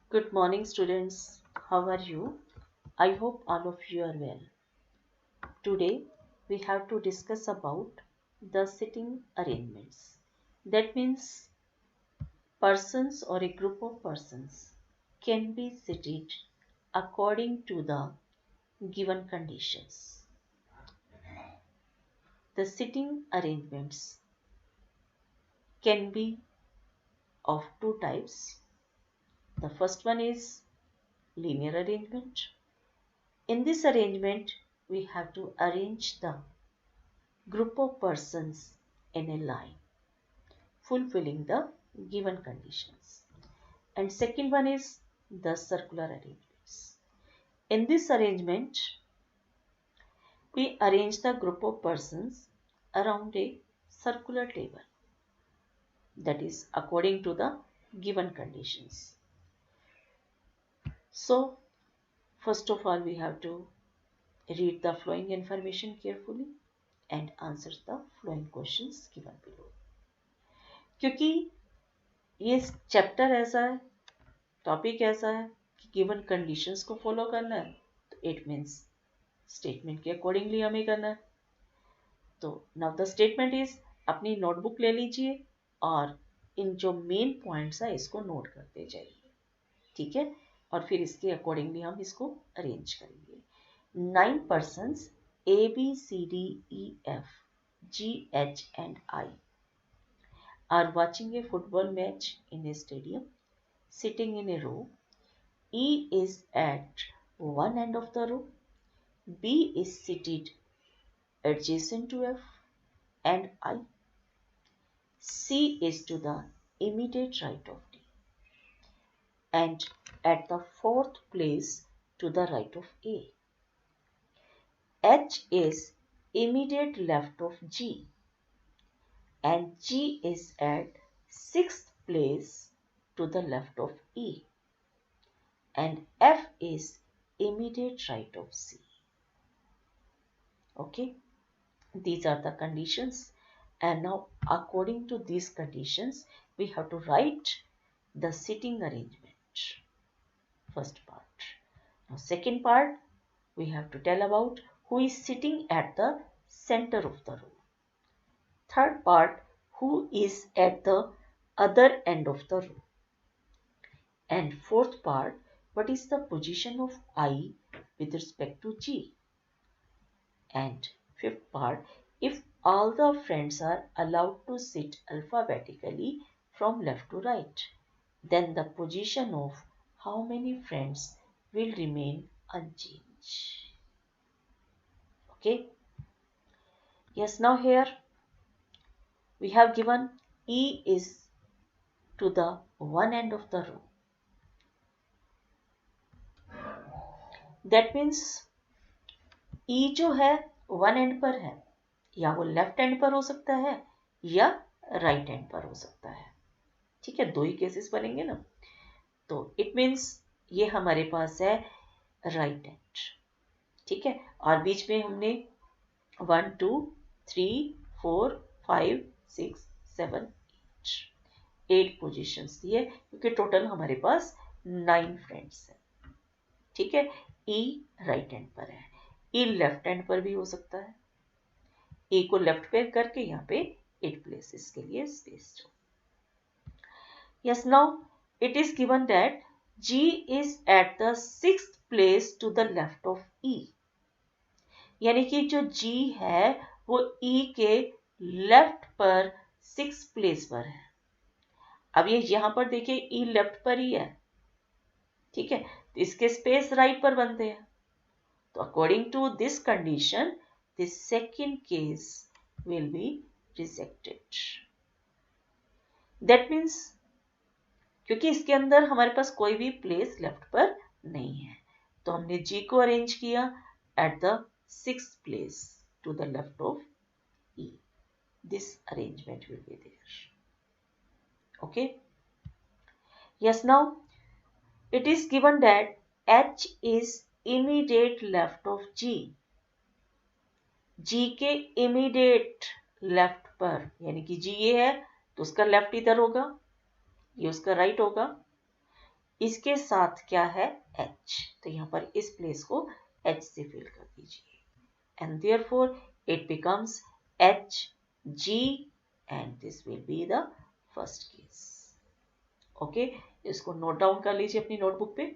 Good morning, students. How are you? I hope all of you are well. Today, we have to discuss about the sitting arrangements. That means persons or a group of persons can be seated according to the given conditions. The sitting arrangements can be of two types. The first one is linear arrangement. In this arrangement, we have to arrange the group of persons in a line fulfilling the given conditions. And second one is the circular arrangements. In this arrangement, we arrange the group of persons around a circular table, that is according to the given conditions. So first of all, we have to read the flowing information carefully and answer the flowing questions given below. क्योंकि ये chapter ऐसा है, topic ऐसा है कि given conditions को follow करना है, तो इट मीन्स स्टेटमेंट के अकॉर्डिंगली हमें करना है. तो नाउ द स्टेटमेंट इज, अपनी नोटबुक ले लीजिए और इन जो मेन पॉइंट्स है इसको नोट करते जाइए. ठीक है, और फिर इसके अकॉर्डिंगली हम इसको अरेंज करेंगे. 9 persons A B C D E F G H and I are watching a football match in a stadium, sitting in a row. E is at one end of the row, B is seated adjacent to F and I, C is to the immediate right of D, and at the fourth place to the right of A. H is immediate left of G, and G is at sixth place to the left of E, and F is immediate right of C. Okay, these are the conditions, and now according to these conditions we have to write the sitting arrangement. First part. Now second part, we have to tell about who is sitting at the center of the room. Third part, who is at the other end of the room. And fourth part, what is the position of I with respect to G. And fifth part, if all the friends are allowed to sit alphabetically from left to right, then the position of how many friends will remain unchanged. Okay. Yes, now here we have given E is to the one end of the row. That means E जो है one and पर है, या वो left and पर हो सकता है या राइट एंड पर हो सकता है. ठीक है, दो ही केसेस बनेंगे ना. तो इट मीन्स ये हमारे पास है राइट एंड. ठीक है, और बीच में हमने 1 2 3 4 5 6 7 8 पोजीशंस दी है, क्योंकि टोटल हमारे पास 9 फ्रेंड्स हैं. ठीक है, ई राइट एंड पर है, ई लेफ्ट एंड पर भी हो सकता है. ए को लेफ्ट पे करके यहाँ पे 8 प्लेसेस के लिए स्पेस दो. Yes, now it is given that G is at the 6th place to the left of E. यानी कि जो G है वो E के लेफ्ट पर 6 प्लेस पर है. अब ये यहां पर देखिए E लेफ्ट पर ही है. ठीक है, तो इसके स्पेस राइट पर बनते हैं. तो according to this condition the second case will be rejected. That means क्योंकि इसके अंदर हमारे पास कोई भी प्लेस लेफ्ट पर नहीं है, तो हमने G को अरेंज किया at the 6th place to the left of E. This arrangement will be there. Okay. Yes, now it is given that H is immediate left of G. G के immediate left पर, यानी कि G ये है तो उसका left इधर होगा, ये उसका राइट होगा. इसके साथ क्या है H, तो यहाँ पर इस प्लेस को H से फिल कर दीजिए and therefore it becomes HG and this will be the first case. Okay, इसको नोट डाउन कर लीजिए अपनी नोटबुक पे।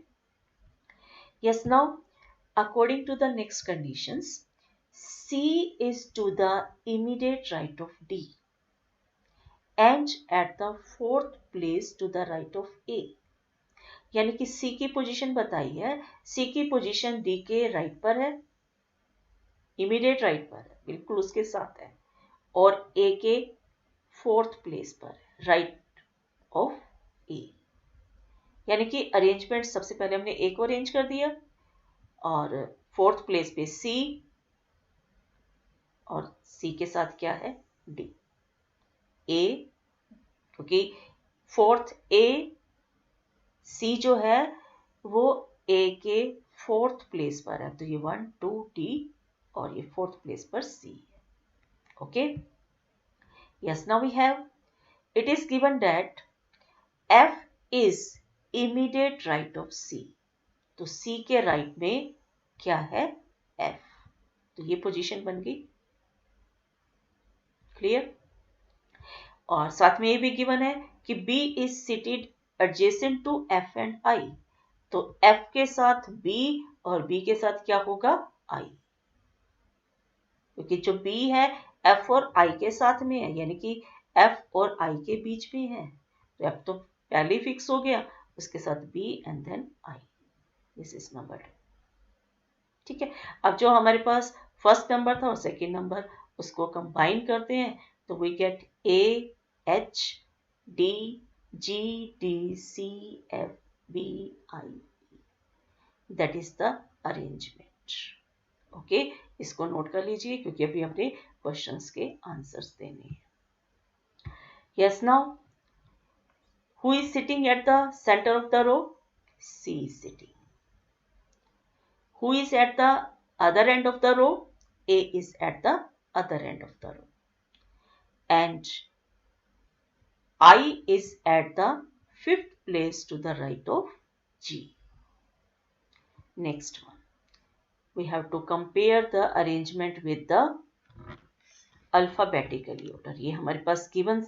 Yes, now according to the next conditions, C is to the immediate right of D and at the fourth place to the right of A। यानी कि C की position बताई है, C की पोजीशन D के right पर है, immediate right पर है, बिल्कुल उसके साथ है, और A के फोर्थ प्लेस पर है, राइट ऑफ A। यानी कि अरेंजमेंट सबसे पहले हमने A को अरेंज कर दिया और फोर्थ प्लेस पे C और C के साथ क्या है D। A क्योंकि फोर्थ A C जो है वो A के फोर्थ प्लेस पर है, तो ये 1 2 D और ये फोर्थ प्लेस पर C है। Okay, yes, now we have it is given that F is immediate right of C, तो C के राइट में क्या है F, तो ये पोजीशन बन गई। क्लियर? और साथ में ये भी गिवन है कि B is seated adjacent to F and I, तो F के साथ B और B के साथ क्या होगा I, क्योंकि जो B है F और I के साथ में है, यानी कि F और I के बीच में है, तो F तो पहले ही फिक्स हो गया, उसके साथ B and then I, this is number 2। ठीक है, अब जो हमारे पास फर्स्ट नंबर था और सेकेंड नंबर, उसको कंबाइन करते हैं तो we get A H D G D C F B I, that is the arrangement. Okay, इसको नोट कर लीजिए क्योंकि अभी हमने क्वेश्चंस के आंसर्स देने हैं। Yes, now who is sitting at the centre of the row? C is sitting. Who is at the other end of the row? A is at the other end of the row. And I is at the fifth place to the right of G. Next one. We have to compare the arrangement with the alphabetically order. ये हमारे पास given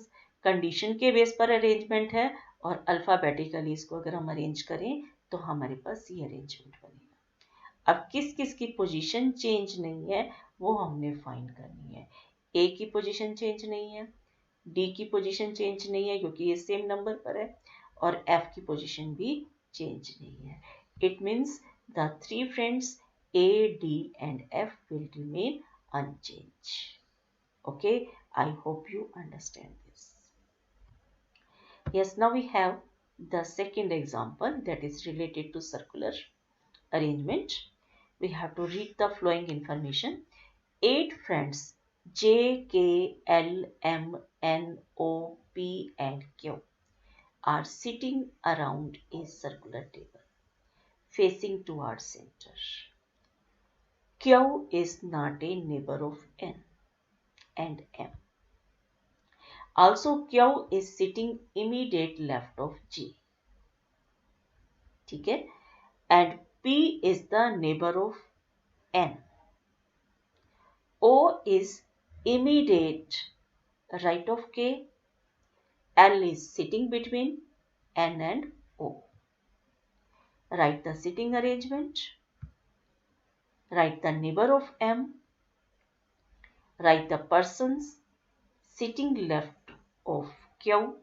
condition के base पर arrangement है और alphabetically इसको अगर हम arrange करें तो हमारे पास ये arrangement बनेगा। अब किस किस की पोजीशन चेंज नहीं है वो हमने फाइंड करनी है। A की पोजीशन चेंज नहीं है, D की पोजीशन चेंज नहीं है क्योंकि ये सेम नंबर पर है, और F की पोजीशन भी चेंज नहीं है। It means the three friends A, D and F will remain unchanged. Okay, I hope you understand this. Yes, now we have the second example that is related to circular arrangement. We have to read the following information. 8 friends J, K, L, M, N, O, P and Q are sitting around a circular table facing towards center. Q is not a neighbor of N and M. Also, Q is sitting immediate left of G. ठीक है? And P is the neighbor of N. O is immediate right of K. L is sitting between N and O. Write the sitting arrangement. Write the neighbor of M. Write the persons sitting left of Q.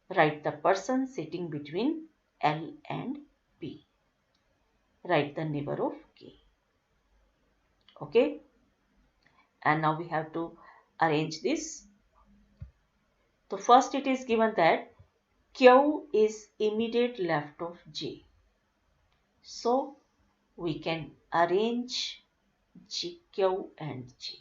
Write the person sitting between L and P. Write the neighbor of K. Okay? And now we have to arrange this. So first it is given that Q is immediate left of J. So we can arrange G, Q and J.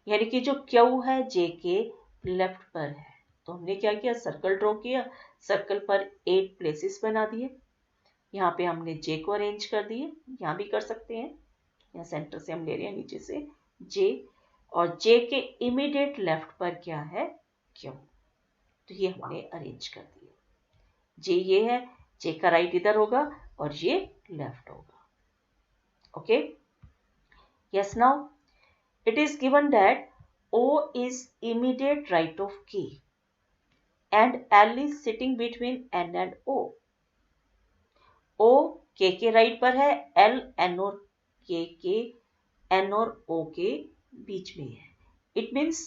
यानी कि जो Q है J के left पर है, तो हमने क्या किया, सर्कल ड्रॉ किया, सर्कल पर 8 प्लेसेस बना दिए। यहाँ पे हमने J को अरेंज कर दिए, यहाँ भी कर सकते हैं, यहाँ सेंटर से हम ले रहे हैं नीचे से J, और J के इमीडिएट लेफ्ट पर क्या है Q, तो ये हमने अरेंज कर दिया। जे ये है, जे का राइट इधर होगा और ये लेफ्ट होगा. Okay, yes. Now it is given that O is immediate right of K and L is sitting between N and O. O K के राइट पर है, L N और K के N और O के बीच में है. It means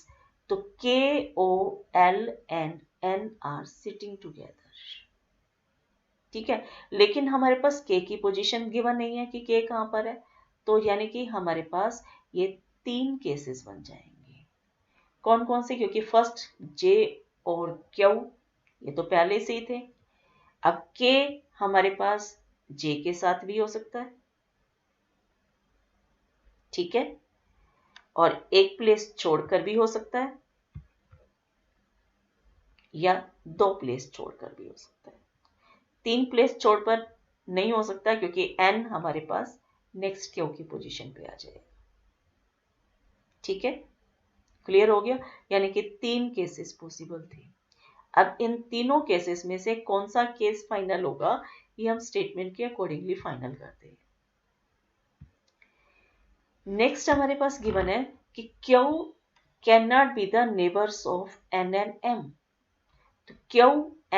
तो K O L and N are sitting together. ठीक है, लेकिन हमारे पास K की पोजीशन गिवन नहीं है कि K कहाँ पर है, तो यानी कि हमारे पास ये 3 केसेस बन जाएंगे. कौन कौन से? क्योंकि फर्स्ट J और Q ये तो पहले से ही थे. अब K हमारे पास J के साथ भी हो सकता है, ठीक है, और एक प्लेस छोड़कर भी हो सकता है, या 2 प्लेस छोड़कर भी हो सकता है. 3 प्लेस छोड़कर नहीं हो सकता क्योंकि N हमारे पास नेक्स्ट Q की पोजीशन पे आ जाएगा. ठीक है, क्लियर हो गया. यानी कि 3 केसेस पॉसिबल थे. अब इन तीनों केसेस में से कौन सा केस फाइनल होगा ये हम स्टेटमेंट के अकॉर्डिंगली फाइनल करते हैं. नेक्स्ट हमारे पास गिवन है कि Q can not be the neighbours of N and M. तो Q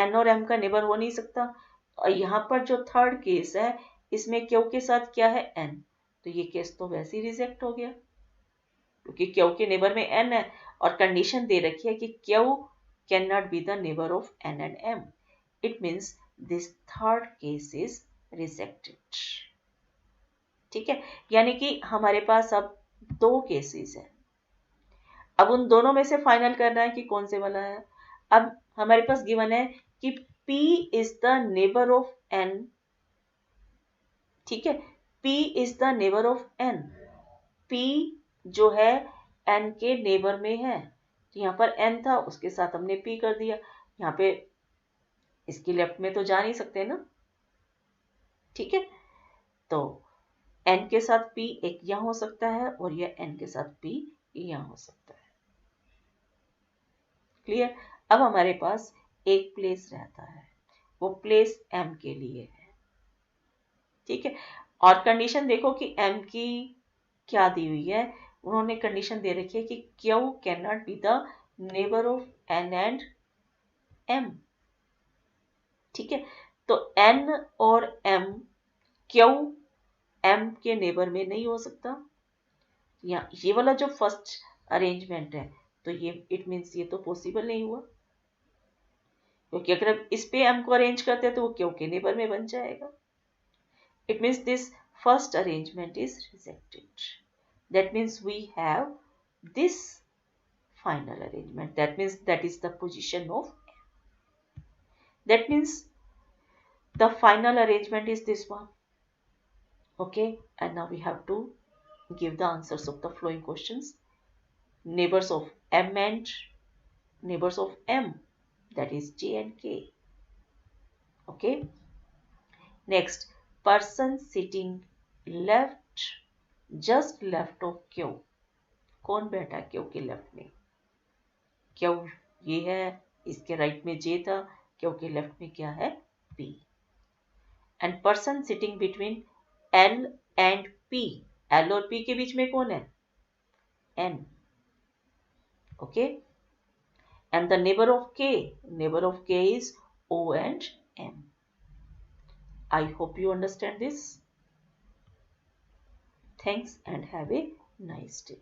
N और M का नेबर हो नहीं सकता. और यहाँ पर जो थर्ड केस है इसमें Q के साथ क्या है? N. तो ये केस तो वैसे ही रिजेक्ट हो गया क्योंकि Q के नेबर में N है और कंडीशन दे रखी है कि Q cannot be the neighbor of N and M. It means this third case is rejected. ठीक है, यानी कि हमारे पास अब 2 केसेस हैं. अब उन दोनों में से फाइनल करना है कि कौन से वाला है. अब हमारे पास गिवन है कि P is the neighbor of N. ठीक है, P is the neighbor of N. P जो है N के नेबर में है. तो यहाँ पर N था, उसके साथ हमने P कर दिया. यहाँ पे इसकी लेफ्ट में तो जा नहीं सकते ना. ठीक है, तो N के साथ P एक यहाँ हो सकता है और यह N के साथ P यहाँ हो सकता है. क्लियर. अब हमारे पास एक प्लेस रहता है, वो प्लेस M के लिए है. ठीक है, और कंडीशन देखो कि M की क्या दी हुई है. उन्होंने कंडीशन दे रखी है कि Q can not be the neighbour of N and M. ठीक है, तो N और M Q M के नेबर में नहीं हो सकता. या ये वाला जो फर्स्ट अरेंजमेंट है तो ये इट मीन्स ये तो पॉसिबल नहीं हुआ क्योंकि अगर इस पे M को अरेंज करते हैं तो वो Q के नेबर में बन जाएगा. It means this first arrangement is rejected. That means we have this final arrangement. That means that is the position of M. That means the final arrangement is this one. Okay, and now we have to give the answers of the following questions. Neighbors of M and neighbors of M, that is J and K. Okay, next, person sitting left, just left of Q. कौन बैठा Q के left में? Q ये है, इसके right में J था, Q के लेफ्ट में क्या है? P. And person sitting between L and P. L और P के बीच में कौन है? N. Okay. And the neighbor of K. Neighbor of K is O and M. I hope you understand this. Thanks and have a nice day.